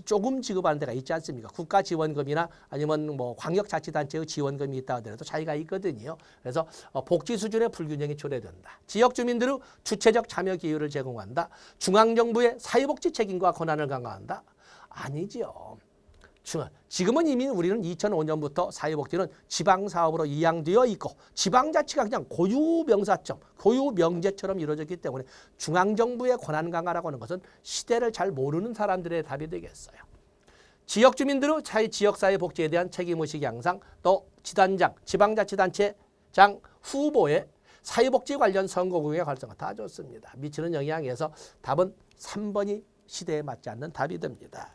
조금 지급하는 데가 있지 않습니까? 국가지원금이나 아니면 광역자치단체의 지원금이 있다 하더라도 차이가 있거든요. 그래서 복지 수준의 불균형이 초래된다. 지역 주민들의 주체적 참여 기회를 제공한다. 중앙정부의 사회복지 책임과 권한을 강화한다. 아니죠. 지금은 이미 우리는 2005년부터 사회복지는 지방사업으로 이양되어 있고 지방자치가 그냥 고유명사점, 고유명제처럼 이루어졌기 때문에 중앙정부의 권한 강화라고 하는 것은 시대를 잘 모르는 사람들의 답이 되겠어요. 지역 주민들의 지역사회복지에 대한 책임의식 양상, 또 지단장, 지방자치단체장 후보의 사회복지 관련 선거구역의 활성화 다 좋습니다. 미치는 영향에서 답은 3번이 시대에 맞지 않는 답이 됩니다.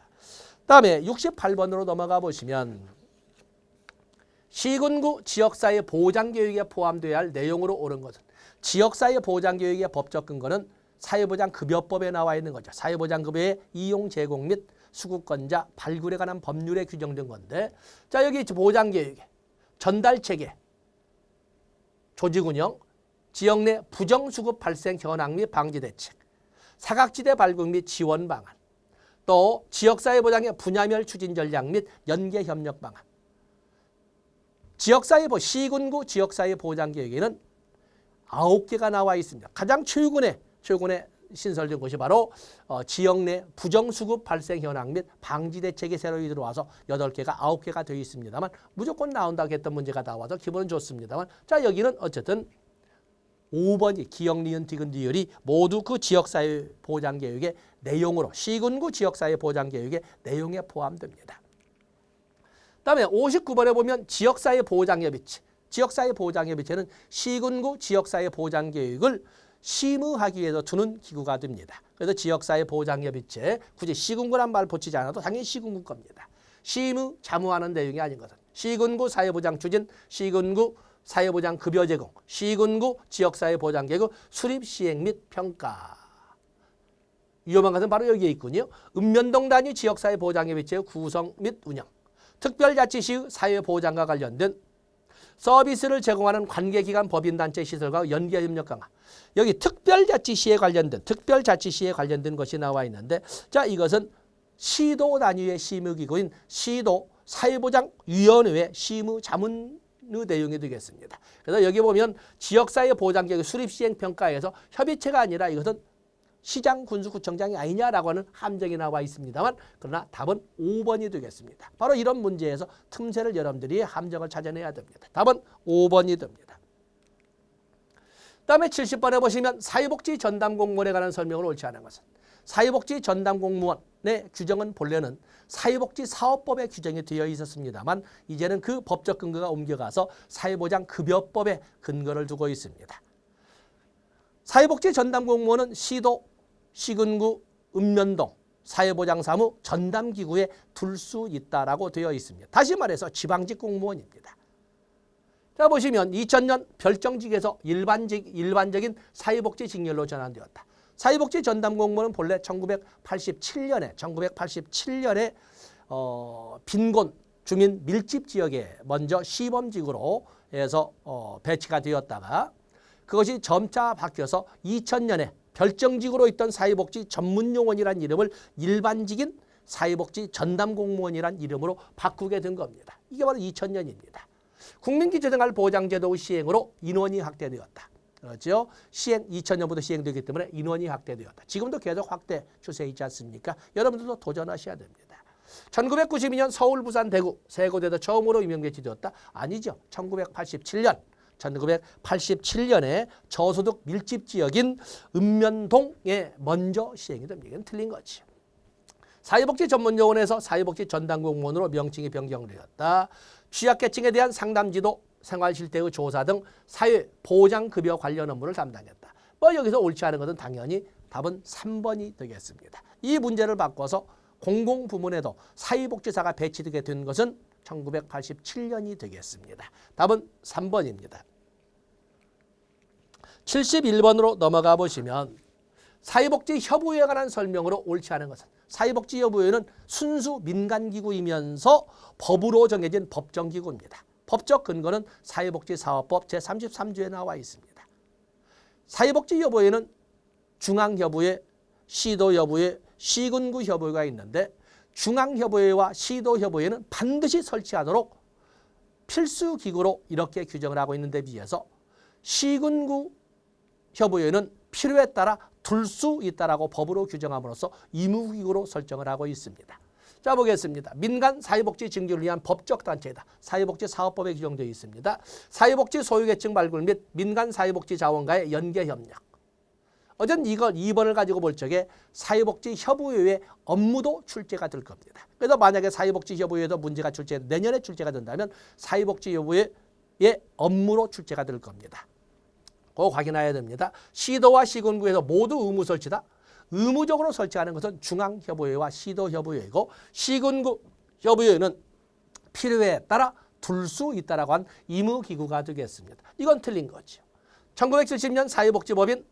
다음에 68번으로 넘어가 보시면 시군구 지역사회 보장교육에 포함되어야 할 내용으로 옳은 것은 지역사회 보장교육의 법적 근거는 사회보장급여법에 나와 있는 거죠. 사회보장급여의 이용 제공 및 수급권자 발굴에 관한 법률에 규정된 건데 자 여기 보장교육의 전달체계, 조직운영, 지역 내 부정수급 발생 현황 및 방지대책, 사각지대 발굴 및 지원 방안, 또 지역사회 보장의 분야별 추진 전략 및 연계 협력 방안. 시군구 지역사회 보장 계획에는 9개가 나와 있습니다. 가장 최근에 신설된 것이 바로 지역 내 부정수급 발생 현황 및 방지 대책이 새로 들어와서 8개가 9개가 되어 있습니다만 무조건 나온다고 했던 문제가 나와서 기분은 좋습니다만 자 여기는 어쨌든 5번이 기역, 니은, 디귿, 리을이 모두 그 지역사회 보장계획의 내용으로 시군구 지역사회 보장계획의 내용에 포함됩니다. 다음에 59번에 보면 지역사회 보장협의체. 지역사회 보장협의체는 시군구 지역사회 보장계획을 심의하기 위해서 두는 기구가 됩니다. 그래서 지역사회 보장협의체 굳이 시군구란 말 붙이지 않아도 당연히 시군구 겁니다. 심의, 자무하는 내용이 아닌 것은 시군구 사회보장 추진, 시군구 사회보장 급여 제공, 시군구 지역사회보장계획 수립 시행 및 평가. 위험한 것은 바로 여기에 있군요. 읍면동 단위 지역사회보장협의체의 구성 및 운영, 특별자치시의 사회보장과 관련된 서비스를 제공하는 관계기관 법인단체 시설과 연계협력 강화. 여기 특별자치시에 관련된 것이 나와 있는데, 자, 이것은 시도 단위의 심의기구인 시도 사회보장위원회 심의자문의 내용이 되겠습니다. 그래서 여기 보면 지역사회 보장계획 수립시행평가에서 협의체가 아니라 이것은 시장, 군수, 구청장이 아니냐라고 하는 함정이 나와 있습니다만, 그러나 답은 5번이 되겠습니다. 바로 이런 문제에서 틈새를 여러분들이 함정을 찾아내야 됩니다. 답은 5번이 됩니다. 다음에 70번에 보시면 사회복지 전담 공무원에 관한 설명을 옳지 않은 것은, 사회복지 전담 공무원의 규정은 본래는 사회복지 사업법에 규정이 되어 있었습니다만 이제는 그 법적 근거가 옮겨가서 사회보장급여법에 근거를 두고 있습니다. 사회복지 전담 공무원은 시도, 시군구, 읍면동, 사회보장사무 전담기구에 둘 수 있다라고 되어 있습니다. 다시 말해서 지방직 공무원입니다. 자, 보시면 2000년 별정직에서 일반적인 사회복지 직렬로 전환되었다. 사회복지 전담 공무원은 본래 1987년에 빈곤 주민 밀집 지역에 먼저 시범직으로 해서 배치가 되었다가 그것이 점차 바뀌어서 2000년에 별정직으로 있던 사회복지 전문요원이라는 이름을 일반직인 사회복지 전담 공무원이라는 이름으로 바꾸게 된 겁니다. 이게 바로 2000년입니다. 국민기초생활 보장제도의 시행으로 인원이 확대되었다. 그렇죠? 2000년부터 시행되기 때문에 인원이 확대되었다. 지금도 계속 확대 추세에 있지 않습니까? 여러분들도 도전하셔야 됩니다. 1992년 서울, 부산, 대구 세 곳에서 처음으로 임용 배치되었다. 아니죠. 1987년에 저소득 밀집 지역인 읍면동에 먼저 시행이 됩니다. 이건 틀린 거죠. 사회복지 전문요원에서 사회복지 전담공무원으로 명칭이 변경되었다. 취약계층에 대한 상담지도, 생활실태의 조사 등 사회보장급여 관련 업무를 담당했다. 여기서 옳지 않은 것은 당연히 답은 3번이 되겠습니다. 이 문제를 바꿔서 공공부문에도 사회복지사가 배치되게 된 것은 1987년이 되겠습니다. 답은 3번입니다. 71번으로 넘어가 보시면 사회복지협의회에 관한 설명으로 옳지 않은 것은, 사회복지협의회는 순수 민간기구이면서 법으로 정해진 법정기구입니다. 법적 근거는 사회복지사업법 제33조에 나와 있습니다. 사회복지협의회는 중앙협의회, 시도협의회, 시군구협의회가 있는데 중앙협의회와 시도협의회는 반드시 설치하도록 필수기구로 이렇게 규정을 하고 있는 데 비해서 시군구협의회는 필요에 따라 둘 수 있다라고 법으로 규정함으로써 의무기구로 설정을 하고 있습니다. 자, 보겠습니다. 민간 사회복지 증진을 위한 법적 단체이다. 사회복지사업법에 규정되어 있습니다. 사회복지 소유계층 발굴 및 민간 사회복지 자원과의 연계협력. 어쨌든 이걸 2번을 가지고 볼 적에 사회복지협의회의 업무도 출제가 될 겁니다. 그래서 만약에 사회복지협의회에서 문제가 내년에 출제가 된다면 사회복지협의회의 업무로 출제가 될 겁니다. 그거 확인해야 됩니다. 시도와 시군구에서 모두 의무 설치다. 의무적으로 설치하는 것은 중앙협의회와 시도협의회이고 시군구협의회는 필요에 따라 둘 수 있다라고 한 의무기구가 되겠습니다. 이건 틀린 거죠. 1970년 사회복지법인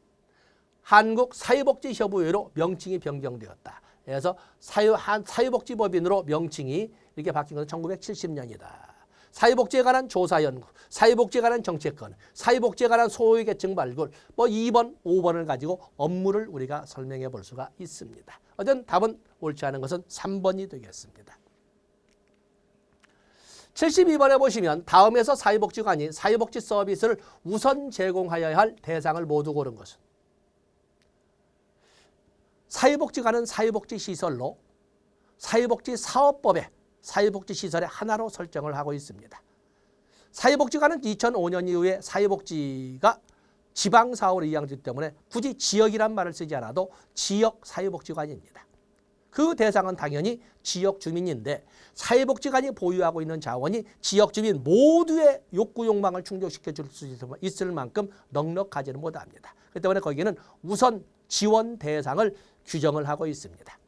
한국사회복지협의회로 명칭이 변경되었다. 그래서 사회복지법인으로 명칭이 이렇게 바뀐 것은 1970년이다. 사회복지에 관한 조사연구, 사회복지에 관한 정책권, 사회복지에 관한 소외계층 발굴, 2번, 5번을 가지고 업무를 우리가 설명해 볼 수가 있습니다. 어쨌든 답은 옳지 않은 것은 3번이 되겠습니다. 72번에 보시면 다음에서 사회복지관이 사회복지 서비스를 우선 제공하여야 할 대상을 모두 고른 것은, 사회복지관은 사회복지시설로 사회복지사업법에 사회복지시설의 하나로 설정을 하고 있습니다. 사회복지관은 2005년 이후에 사회복지가 지방사업으로 이양되기 때문에 굳이 지역이란 말을 쓰지 않아도 지역사회복지관입니다. 그 대상은 당연히 지역주민인데 사회복지관이 보유하고 있는 자원이 지역주민 모두의 욕구 욕망을 충족시켜 줄 수 있을 만큼 넉넉하지는 못합니다. 그렇기 때문에 거기는 우선 지원 대상을 규정을 하고 있습니다.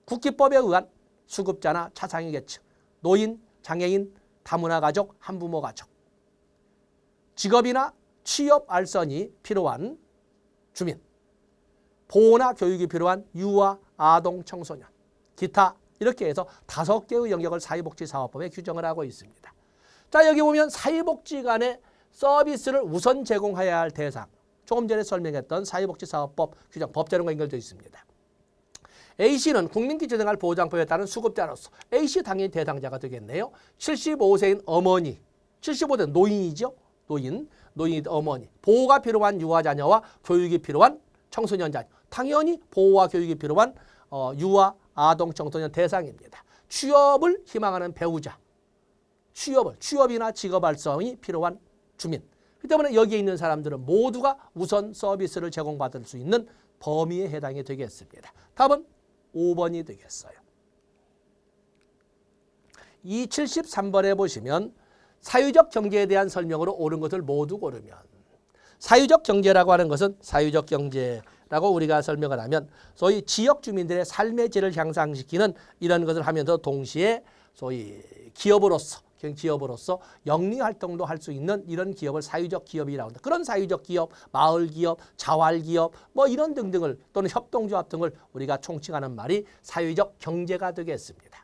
국기법에 의한 수급자나 차상위 계층, 노인, 장애인, 다문화 가족, 한부모 가족, 직업이나 취업 알선이 필요한 주민, 보호나 교육이 필요한 유아, 아동, 청소년, 기타 이렇게 해서 5개의 영역을 사회복지사업법에 규정을 하고 있습니다. 자, 여기 보면 사회복지관의 서비스를 우선 제공해야 할 대상. 조금 전에 설명했던 사회복지사업법 규정 법제론과 연결되어 있습니다. A씨는 국민기초생활 보장법에 따른 수급자로서 A씨 당연히 대상자가 되겠네요. 75세인 어머니, 75세 노인이죠. 노인 어머니, 보호가 필요한 유아 자녀와 교육이 필요한 청소년 자녀, 당연히 보호와 교육이 필요한 유아 아동 청소년 대상입니다. 취업을 희망하는 배우자, 취업이나 직업 활성이 필요한 주민. 그 때문에 여기에 있는 사람들은 모두가 우선 서비스를 제공받을 수 있는 범위에 해당이 되겠습니다. 답은 5번이 되겠어요. 이 73번에 보시면 사회적 경제에 대한 설명으로 옳은 것을 모두 고르면, 사회적 경제라고 하는 것은 사회적 경제라고 우리가 설명을 하면 소위 지역 주민들의 삶의 질을 향상시키는 이런 것을 하면서 동시에 소위 기업으로서 영리 활동도 할 수 있는 이런 기업을 사회적 기업이라고 합니다. 그런 사회적 기업, 마을 기업, 자활 기업 뭐 이런 등등을 또는 협동조합 등을 우리가 총칭하는 말이 사회적 경제가 되겠습니다.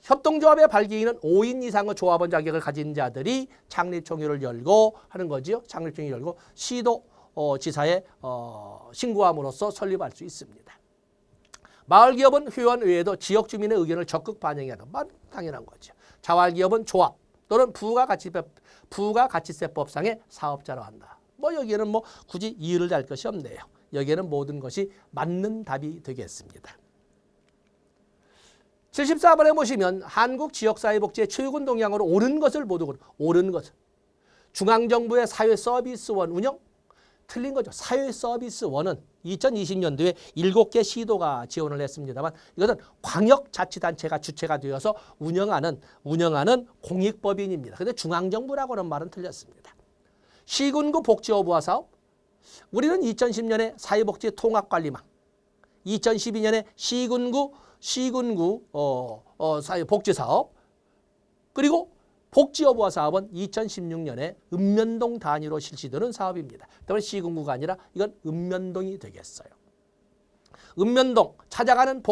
협동조합의 발기인은 5인 이상의 조합원 자격을 가진 자들이 창립총회를 열고 하는 거지요. 창립총회 열고 시도 지사에 신고함으로써 설립할 수 있습니다. 마을기업은 회원 외에도 지역 주민의 의견을 적극 반영해야 하는 말 당연한 거죠. 자활기업은 조합 또는 부가가치세법상의 사업자로 한다. 뭐 여기에는 뭐 굳이 이유를 달 것이 없네요. 여기에는 모든 것이 맞는 답이 되겠습니다. 74번에 보시면 한국지역사회복지의 최근 동향으로 옳은 것을 모두 고르. 옳은 것은 중앙정부의 사회서비스원 운영? 틀린 거죠. 사회서비스원은 2020년도에 7개 시도가 지원을 했습니다만 이것은 광역자치단체가 주체가 되어서 운영하는 공익법인입니다. 그런데 중앙정부라고 하는 말은 틀렸습니다. 시군구 복지어부화 사업, 우리는 2010년에 사회복지 통합관리망, 2012년에 시군구 사회복지사업, 그리고 복지어부화 사업은 2016년에 읍면동 단위로 실시되는 사업입니다. 때문에 시군구가 아니라 이건 읍면동이 되겠어요. 읍면동 찾아가는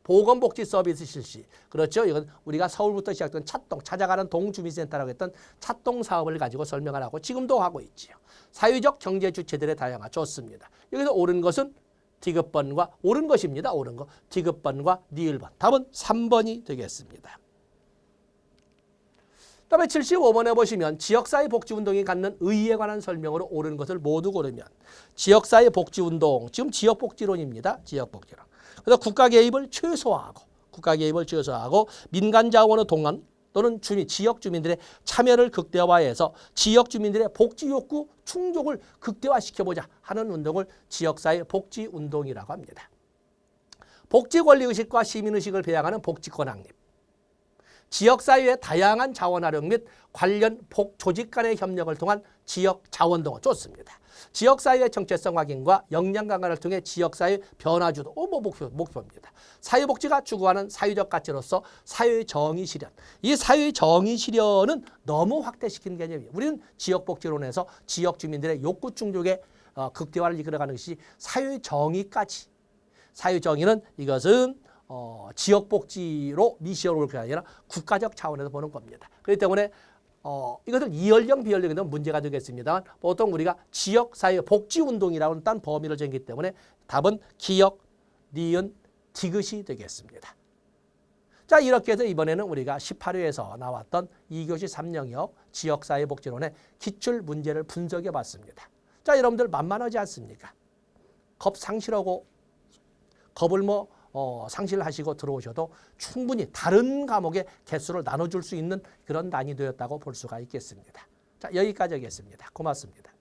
보건복지 서비스 실시. 그렇죠. 이건 우리가 서울부터 시작된 찻동, 찾아가는 동주민센터라고 했던 찻동 사업을 가지고 설명을 하고 지금도 하고 있지요. 사회적 경제 주체들의 다양화 좋습니다. 여기서 옳은 것은 디귿번과 옳은 것입니다. 옳은 거. 디귿번과 니을번. 답은 3번이 되겠습니다. 그다음에 75번에 보시면 지역사회복지운동이 갖는 의의에 관한 설명으로 옳은 것을 모두 고르면 지역사회복지운동, 지금 지역복지론입니다. 지역복지론. 그래서 국가 개입을 최소화하고 민간 자원의 동원 또는 지역 주민들의 참여를 극대화해서 지역 주민들의 복지 욕구 충족을 극대화시켜보자 하는 운동을 지역사회 복지운동이라고 합니다. 복지권리의식과 시민의식을 배양하는 복지권 확립, 지역사회의 다양한 자원 활용 및 관련 조직 간의 협력을 통한 지역 자원동원 좋습니다. 지역사회의 정체성 확인과 역량 강화를 통해 지역사회 변화주도 목표입니다. 사회복지가 추구하는 사회적 가치로서 사회정의 실현. 이 사회정의 실현은 너무 확대시키는 개념이에요. 우리는 지역복지론에서 지역 주민들의 욕구 충족의 극대화를 이끌어가는 것이 사회정의까지. 사회정의는 이것은 지역복지로 미시어로 올 게 아니라 국가적 차원에서 보는 겁니다. 그렇기 때문에 이것을 이연령 비연령이 되면 문제가 되겠습니다만 보통 우리가 지역사회 복지운동이라는 딴 범위를 정했기 때문에 답은 기역, 니은, 디귿이 되겠습니다. 자, 이렇게 해서 이번에는 우리가 18회에서 나왔던 2교시 3영역 지역사회복지론의 기출 문제를 분석해 봤습니다. 자, 여러분들 만만하지 않습니까? 겁 상실하고 겁을 상실하시고 들어오셔도 충분히 다른 과목의 개수를 나눠줄 수 있는 그런 난이도였다고 볼 수가 있겠습니다. 자, 여기까지 하겠습니다. 고맙습니다.